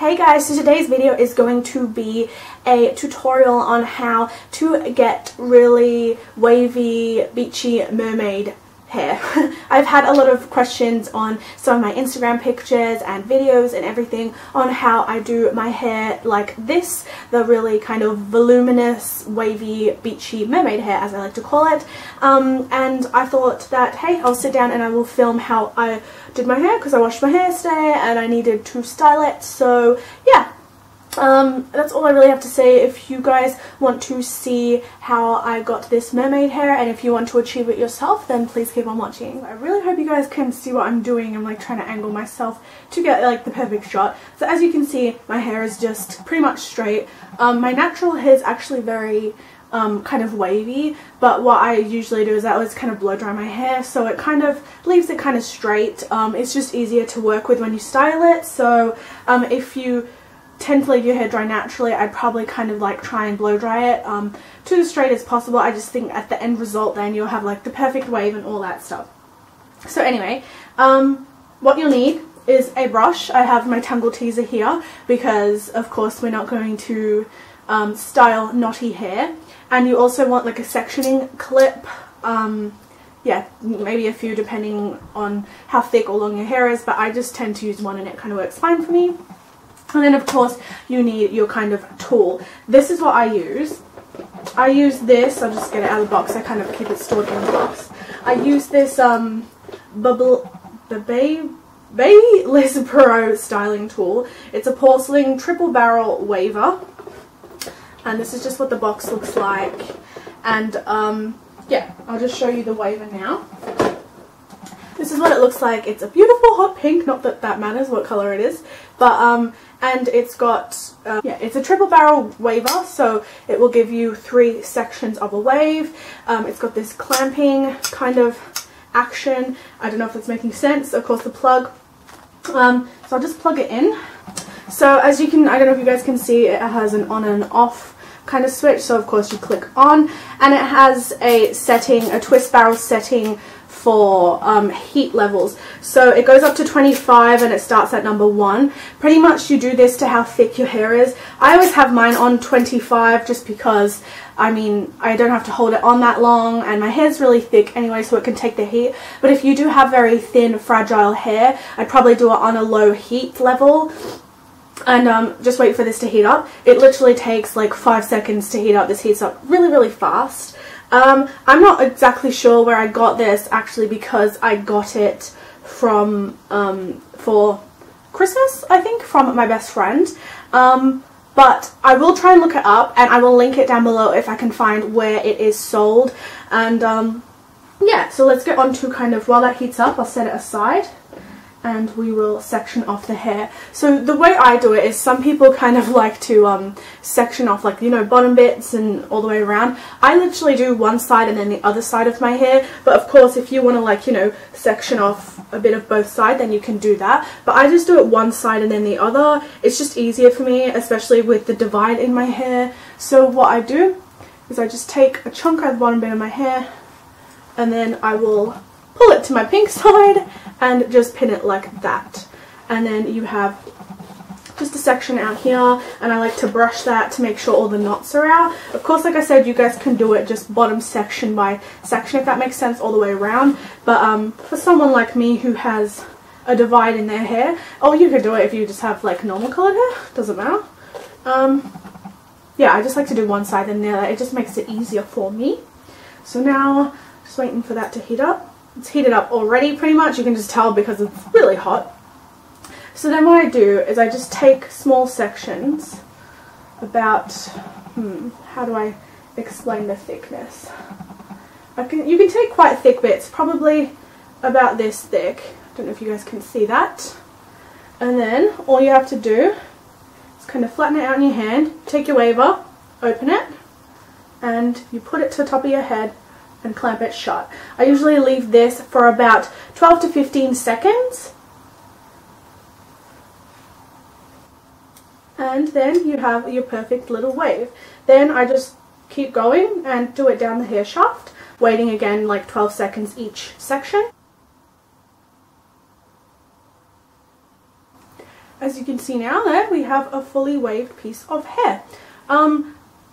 Hey guys, so today's video is going to be a tutorial on how to get really wavy, beachy mermaid hair. I've had a lot of questions on some of my Instagram pictures and videos and everything on how I do my hair like this, the really kind of voluminous, wavy, beachy mermaid hair as I like to call it. And I thought that, hey, I'll sit down and I will film how I did my hair because I washed my hair today and I needed to style it. So yeah, that's all I really have to say. If you guys want to see how I got this mermaid hair and if you want to achieve it yourself, then please keep on watching. I really hope you guys can see what I'm doing. I'm like trying to angle myself to get like the perfect shot. So as you can see, my hair is just pretty much straight. My natural hair is actually very kind of wavy, but what I usually do is I always kind of blow dry my hair, so it kind of leaves it kind of straight. It's just easier to work with when you style it. So if you tend to leave your hair dry naturally, I'd probably kind of like try and blow dry it to as straight as possible. I just think at the end result then you'll have like the perfect wave and all that stuff. So anyway, what you'll need is a brush. I have my Tangle Teaser here because of course we're not going to style knotty hair. And you also want like a sectioning clip, yeah, maybe a few depending on how thick or long your hair is, but I just tend to use one and it kind of works fine for me. And then of course you need your kind of tool. This is what I use. I use this, I'll just get it out of the box, I kind of keep it stored in the box. I use this BaByliss Pro styling tool. It's a porcelain triple barrel waver. And this is just what the box looks like. And yeah, I'll just show you the waver now. This is what it looks like. It's a beautiful hot pink, not that that matters what color it is, but and it's got yeah, it's a triple barrel waver, so it will give you 3 sections of a wave. It's got this clamping kind of action. I don't know if it's making sense. Of course the plug, so I'll just plug it in. So as you can, I don't know if you guys can see, it has an on and off kind of switch, so of course you click on, and it has a setting, a twist barrel setting for heat levels. So it goes up to 25 and it starts at number 1. Pretty much you do this to how thick your hair is. I always have mine on 25 just because, I mean, I don't have to hold it on that long and my hair's really thick anyway, so it can take the heat. But if you do have very thin, fragile hair, I'd probably do it on a low heat level. And just wait for this to heat up. It literally takes like 5 seconds to heat up. This heats up really, really fast. I'm not exactly sure where I got this actually, because I got it from for Christmas, I think, from my best friend. But I will try and look it up and I will link it down below if I can find where it is sold. And yeah, so let's get on to kind of, while that heats up, I'll set it aside and we will section off the hair. So the way I do it is, some people kind of like to section off, like, you know, bottom bits and all the way around. I literally do one side and then the other side of my hair, but of course if you want to, like, you know, section off a bit of both sides, then you can do that. But I just do it one side and then the other. It's just easier for me, especially with the divide in my hair. So what I do is I just take a chunk out of the bottom bit of my hair and then I will pull it to my pink side and just pin it like that. And then you have just a section out here, and I like to brush that to make sure all the knots are out. Of course, like I said, you guys can do it just bottom section by section, if that makes sense, all the way around. But for someone like me who has a divide in their hair, or you could do it if you just have like normal colored hair, doesn't matter. Yeah, I just like to do one side and the other. It just makes it easier for me. So now, just waiting for that to heat up. It's heated up already pretty much, you can just tell because it's really hot. So then what I do is I just take small sections, about, how do I explain the thickness? You can take quite thick bits, probably about this thick. I don't know if you guys can see that. And then all you have to do is kind of flatten it out in your hand, take your waver, open it, and you put it to the top of your head and clamp it shut. I usually leave this for about 12 to 15 seconds. And then you have your perfect little wave. Then I just keep going and do it down the hair shaft, waiting again like 12 seconds each section. As you you can see now, there we have a fully waved piece of hair.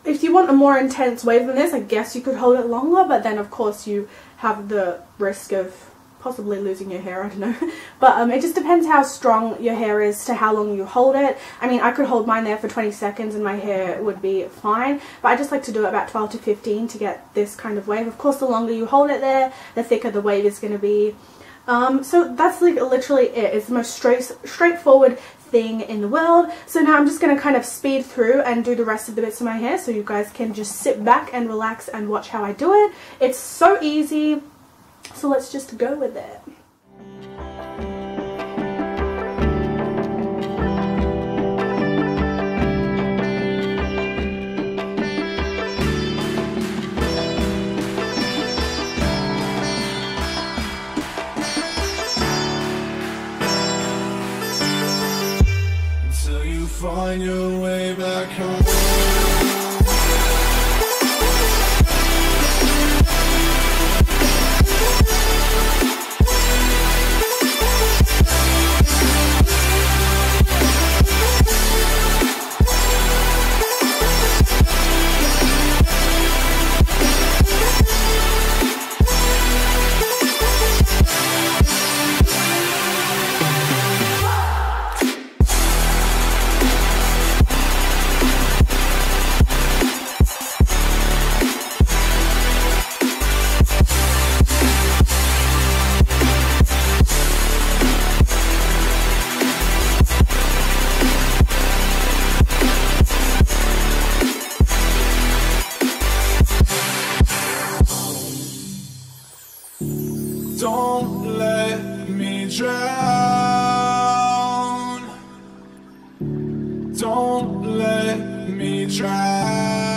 If you want a more intense wave than this, I guess you could hold it longer, but then of course you have the risk of possibly losing your hair, I don't know. But it just depends how strong your hair is to how long you hold it. I mean, I could hold mine there for 20 seconds and my hair would be fine, but I just like to do it about 12 to 15 to get this kind of wave. Of course, the longer you hold it there, the thicker the wave is going to be. So that's like literally it. It's the most straightforward thing in the world. So now I'm just going to kind of speed through and do the rest of the bits of my hair so you guys can just sit back and relax and watch how I do it. It's so easy, so let's just go with it. Find your way back home. Don't let me drown. Don't let me drown.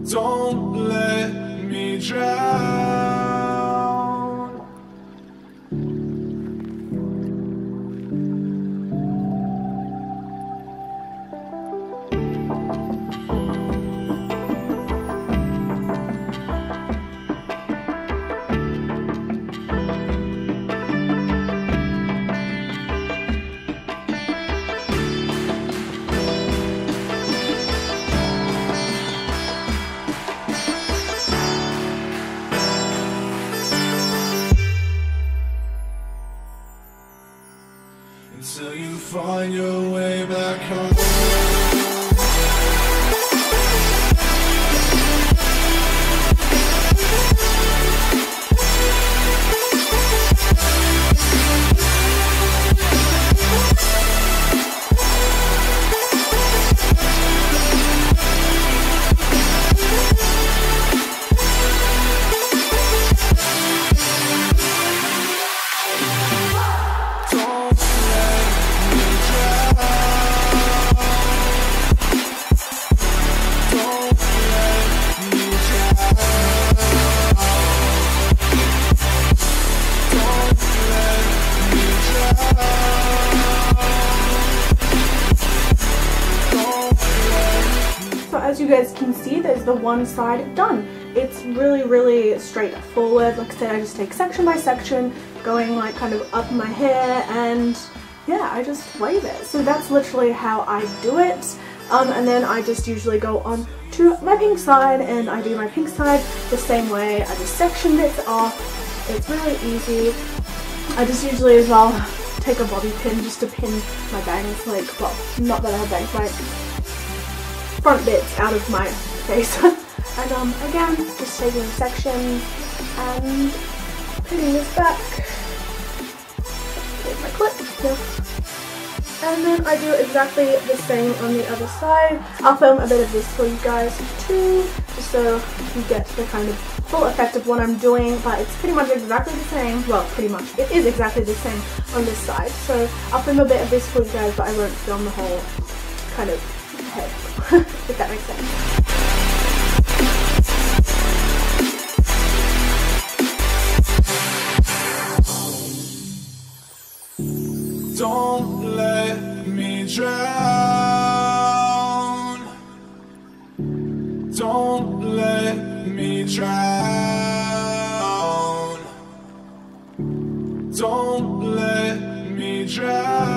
Don't let me drown. Until you find your way back home. As you guys can see, there's the one side done. It's really straightforward. Like I said, I just take section by section, going like kind of up my hair, and yeah, I just wave it. So that's literally how I do it. And then I just usually go on to my pink side and I do my pink side the same way. I just section bits off. It's really easy. I just usually as well take a bobby pin just to pin my bangs, like, well, not that I have bangs, like front bits out of my face. And again, just taking sections and pinning this back. Here's my clip. Yeah. And then I do exactly the same on the other side. I'll film a bit of this for you guys too, just so you get the kind of full effect of what I'm doing, but it's pretty much exactly the same. Well, pretty much. It is exactly the same on this side. So I'll film a bit of this for you guys, but I won't film the whole kind of head, if that makes sense. Don't let me drown. Don't let me drown. Don't let me down.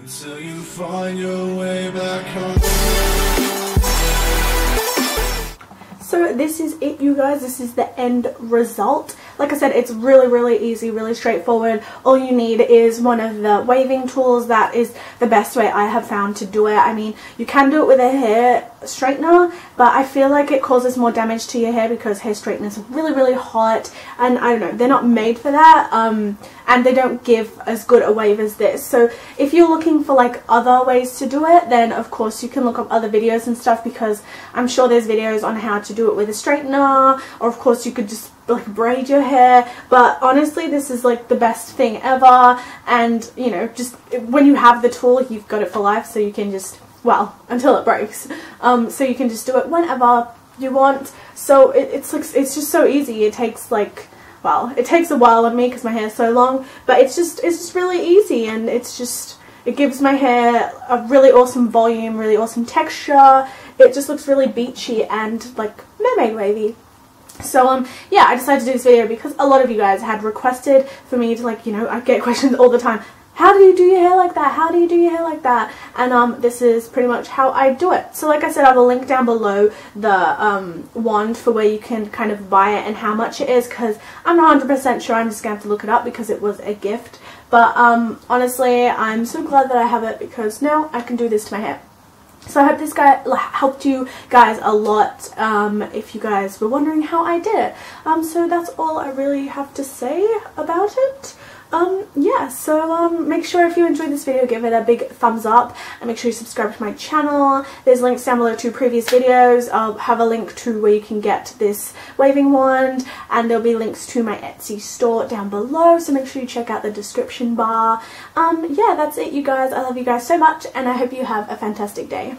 Until you find your way back home. So this is it, you guys. This is the end result. Like I said, it's really easy, really straightforward. All you need is one of the waving tools. That is the best way I have found to do it. I mean, you can do it with a hair straightener, but I feel like it causes more damage to your hair because hair straighteners are really hot, and I don't know, they're not made for that, and they don't give as good a wave as this. So if you're looking for like other ways to do it, then of course you can look up other videos and stuff, because I'm sure there's videos on how to do it with a straightener, or of course you could just like braid your hair. But honestly, this is like the best thing ever, and you know, just when you have the tool, you've got it for life, so you can just, well, until it breaks, so you can just do it whenever you want. So it's just so easy. It takes like, well, it takes a while on me because my hair is so long, but it's just really easy, and it gives my hair a really awesome volume, really awesome texture. It just looks really beachy and like mermaid wavy. So yeah, I decided to do this video because a lot of you guys had requested for me to, like, you know, I get questions all the time. How do you do your hair like that? How do you do your hair like that? And this is pretty much how I do it. So like I said, I will link down below the wand for where you can kind of buy it and how much it is, because I'm not 100% sure. I'm just going to have to look it up because it was a gift. But honestly, I'm so glad that I have it, because now I can do this to my hair. So I hope this guy helped you guys a lot, if you guys were wondering how I did it. So that's all I really have to say about it. Yeah, so make sure if you enjoyed this video, give it a big thumbs up, and make sure you subscribe to my channel. There's links down below to previous videos. I'll have a link to where you can get this waving wand, and there'll be links to my Etsy store down below, so make sure you check out the description bar. Yeah, that's it, you guys. I love you guys so much, and I hope you have a fantastic day.